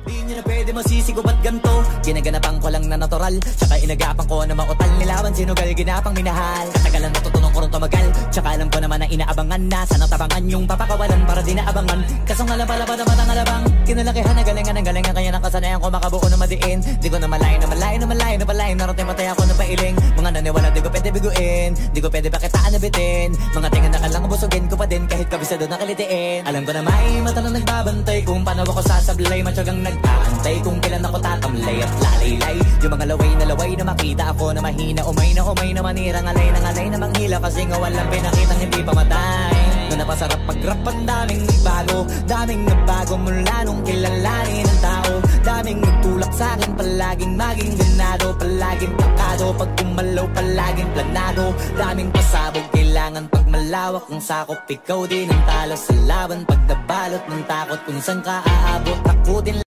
Di nyo na pwede masisigo ba't ganto? Ginaganapan ko lang na natural, tsaka inagapan ko na mautal. Nilaban sinugal, ginapang minahal. Katagalan natutunan ko rin tumagal, tsaka alam ko naman na inaabangan na. Sanang tabangan yung papakawalan para di naabangan. Kasong alabala na matang alabang kinalakihan na galingan ng galingan. Kaya nakasanayan ko makabuo na madiin. Di ko na malayo na malayo na malayo na palayo. Narating matay ako na pailing. Mga naniwala di ko pwede biguin, di ko pwede pakitaan na bitin. Mga tingan na kalang busugin ko pa din kahit kabisado na kalitiin. Alam ko na may mata na nagbabantay kung paano ako sasablay. Matyagang nag-aantay kung kailan ako tatamlay at lalaylay. Yung mga laway na makita ako na mahina. Umay na manirang alay na manghila. Kasi nga walang pinakitang hindi pamatay. Na napasarap pag-rap ang daming nagbago mula nung kilalanin ng tao. Daming nagtulak sa'kin, palaging maging ganado. Palaging plakado, pag kumalaw palaging planado. Daming pasabog, kailangan pag malawak ang sakop. Ikaw din ang talo sa laban, pag nabalot ng takot. Kung saan ka aabot, takutin